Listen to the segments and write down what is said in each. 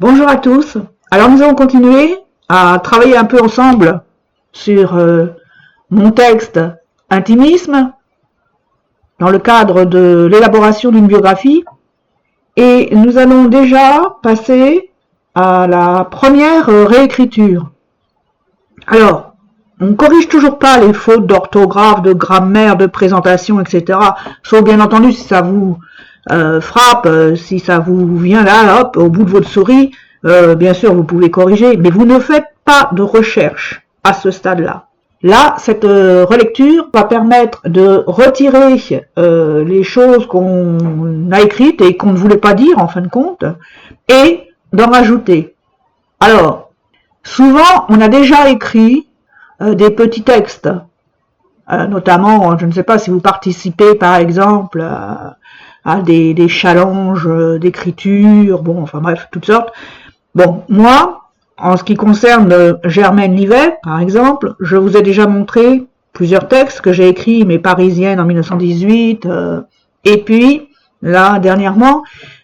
Bonjour à tous. Alors nous allons continuer à travailler un peu ensemble sur mon texte Intimisme dans le cadre de l'élaboration d'une biographie et nous allons déjà passer à la première réécriture. Alors, on ne corrige toujours pas les fautes d'orthographe, de grammaire, de présentation, etc. Sauf bien entendu si ça vous frappe, si ça vous vient là, hop, au bout de votre souris, bien sûr vous pouvez corriger, mais vous ne faites pas de recherche à ce stade-là. Là, cette relecture va permettre de retirer les choses qu'on a écrites et qu'on ne voulait pas dire en fin de compte, et d'en rajouter. Alors, souvent, on a déjà écrit des petits textes, notamment, je ne sais pas si vous participez par exemple à des challenges d'écriture, bon, enfin bref, toutes sortes. Bon, moi, en ce qui concerne Germaine Livet, par exemple, je vous ai déjà montré plusieurs textes que j'ai écrits, mes Parisiennes en 1918, et puis, là, dernièrement,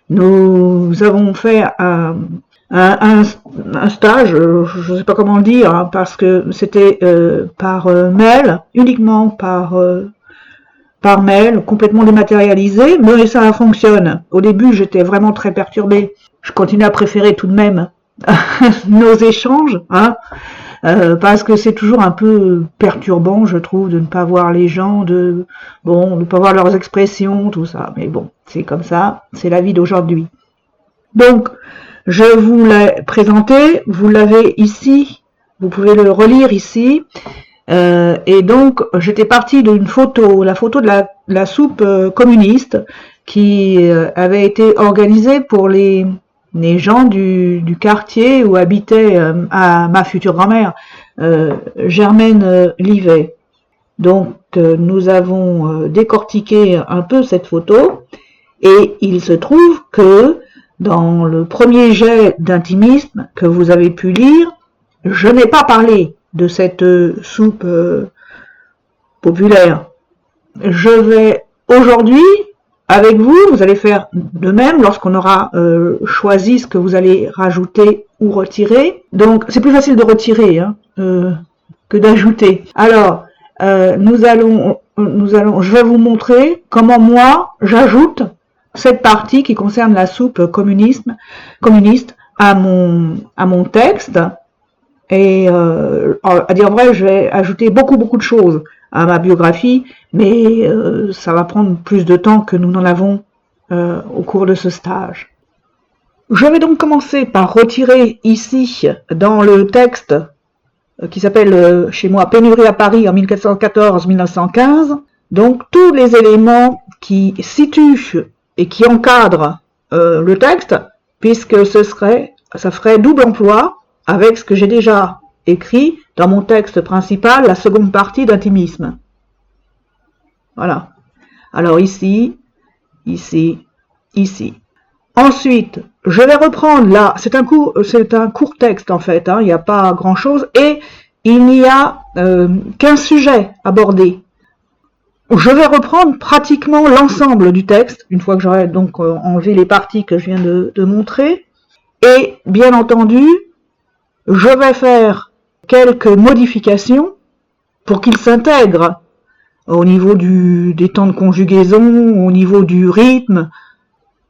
nous avons fait un stage, je ne sais pas comment le dire, hein, parce que c'était par mail, uniquement par mail, complètement dématérialisé, mais ça fonctionne. Au début, j'étais vraiment très perturbée. Je continue à préférer tout de même nos échanges, hein, parce que c'est toujours un peu perturbant, je trouve, de ne pas voir les gens, de ne pas voir leurs expressions, tout ça. Mais bon, c'est comme ça, c'est la vie d'aujourd'hui. Donc, je vous l'ai présenté, vous l'avez ici, vous pouvez le relire ici. Et donc, j'étais partie d'une photo, la photo de la soupe communiste qui avait été organisée pour les gens du quartier où habitait ma future grand-mère, Germaine Livet. Donc, nous avons décortiqué un peu cette photo et il se trouve que dans le premier jet d'intimisme que vous avez pu lire, je n'ai pas parlé de cette soupe populaire. Je vais aujourd'hui, avec vous, vous allez faire de même lorsqu'on aura choisi ce que vous allez rajouter ou retirer. Donc, c'est plus facile de retirer hein, que d'ajouter. Alors, je vais vous montrer comment moi, j'ajoute cette partie qui concerne la soupe communiste à mon texte. Et à dire vrai, je vais ajouter beaucoup de choses à ma biographie, mais ça va prendre plus de temps que nous n'en avons au cours de ce stage. Je vais donc commencer par retirer ici, dans le texte qui s'appelle chez moi Pénurie à Paris en 1414-1915, donc tous les éléments qui situent et qui encadrent le texte, puisque ça ferait double emploi avec ce que j'ai déjà écrit dans mon texte principal, la seconde partie d'Intimisme. Voilà. Alors ici, ici, ici. Ensuite, je vais reprendre là, c'est un court texte en fait, hein, il n'y a pas grand chose, et il n'y a qu'un sujet abordé. Je vais reprendre pratiquement l'ensemble du texte, une fois que j'aurai donc enlevé les parties que je viens de montrer, et bien entendu, je vais faire quelques modifications pour qu'il s'intègre au niveau des temps de conjugaison, au niveau du rythme,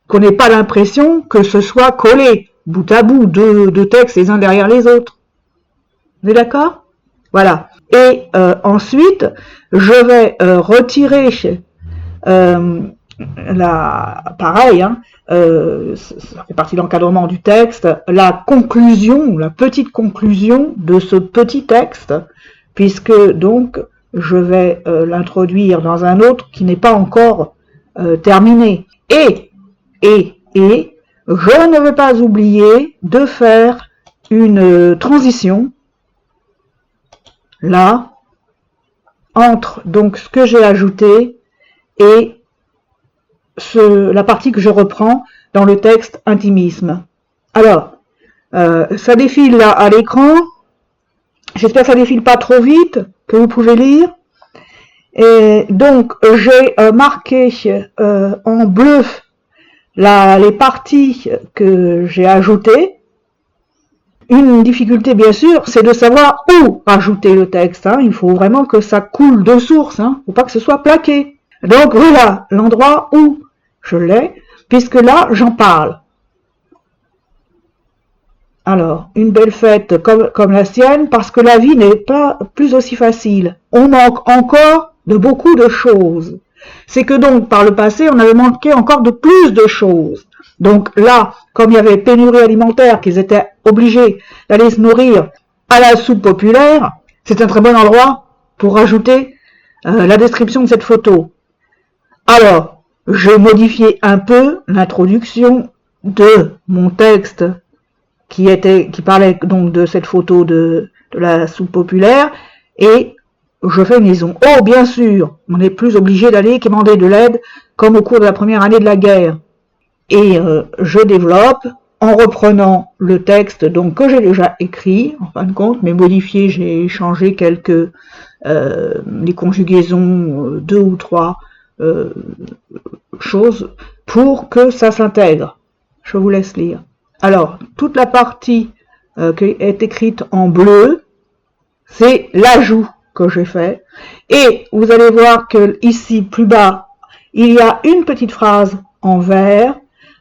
qu'on n'ait pas l'impression que ce soit collé, bout à bout, deux textes les uns derrière les autres. Vous êtes d'accord ? Voilà. Et ensuite, je vais retirer pareil, hein, ça fait partie de l'encadrement du texte, la petite conclusion de ce petit texte, puisque donc je vais l'introduire dans un autre qui n'est pas encore terminé. Et je ne vais pas oublier de faire une transition là entre donc ce que j'ai ajouté et la partie que je reprends dans le texte Intimisme. Alors, ça défile là à l'écran. J'espère que ça défile pas trop vite, que vous pouvez lire. Et donc, j'ai marqué en bleu les parties que j'ai ajoutées. Une difficulté, bien sûr, c'est de savoir où rajouter le texte. Hein. Il faut vraiment que ça coule de source. Hein. Il ne faut pas que ce soit plaqué. Donc voilà l'endroit où je l'ai, puisque là, j'en parle. Alors, une belle fête comme la sienne, parce que la vie n'est pas plus aussi facile. On manque encore de beaucoup de choses. C'est que donc, par le passé, on avait manqué encore de plus de choses. Donc là, comme il y avait pénurie alimentaire, qu'ils étaient obligés d'aller se nourrir à la soupe populaire, c'est un très bon endroit pour rajouter la description de cette photo. Alors, j'ai modifié un peu l'introduction de mon texte qui parlait donc de cette photo de la soupe populaire, et je fais une liaison. Oh, bien sûr, on n'est plus obligé d'aller quémander de l'aide comme au cours de la première année de la guerre. Et je développe en reprenant le texte donc que j'ai déjà écrit, en fin de compte, mais modifié, j'ai changé quelques les conjugaisons, 2 ou 3 choses pour que ça s'intègre. Je vous laisse lire. Alors, toute la partie qui est écrite en bleu, c'est l'ajout que j'ai fait. Et vous allez voir que ici, plus bas, il y a une petite phrase en vert.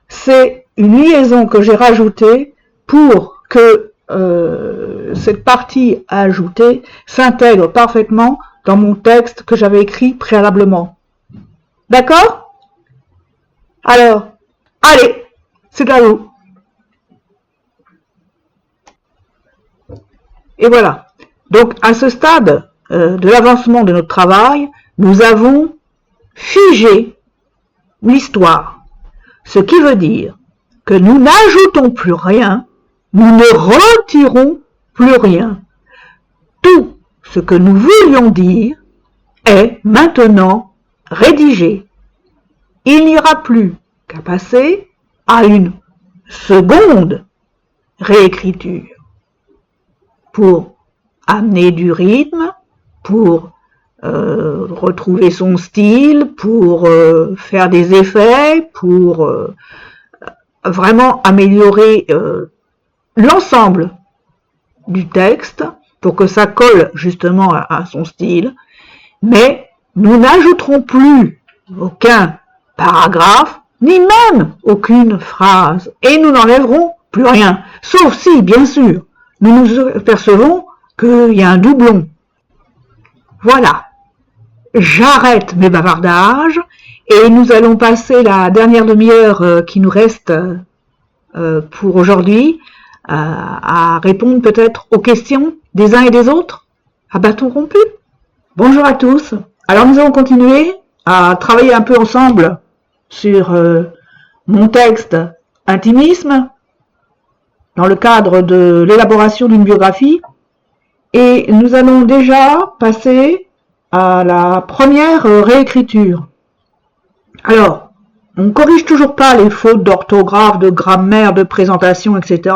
C'est une liaison que j'ai rajoutée pour que cette partie ajoutée s'intègre parfaitement dans mon texte que j'avais écrit préalablement. D'accord? Alors, allez, c'est à vous. Et voilà. Donc, à ce stade de l'avancement de notre travail, nous avons figé l'histoire. Ce qui veut dire que nous n'ajoutons plus rien, nous ne retirons plus rien. Tout ce que nous voulions dire est maintenant rédigé. Il n'y aura plus qu'à passer à une seconde réécriture pour amener du rythme, pour retrouver son style, pour faire des effets, pour vraiment améliorer l'ensemble du texte pour que ça colle justement à son style. Mais nous n'ajouterons plus aucun paragraphe, ni même aucune phrase, et nous n'enlèverons plus rien, sauf si, bien sûr, nous nous percevons qu'il y a un doublon. Voilà, j'arrête mes bavardages et nous allons passer la dernière demi-heure qui nous reste pour aujourd'hui à répondre peut-être aux questions des uns et des autres à bâton rompu. Bonjour à tous. Alors nous allons continuer à travailler un peu ensemble sur mon texte Intimisme dans le cadre de l'élaboration d'une biographie. Et nous allons déjà passer à la première réécriture. Alors, on ne corrige toujours pas les fautes d'orthographe, de grammaire, de présentation, etc.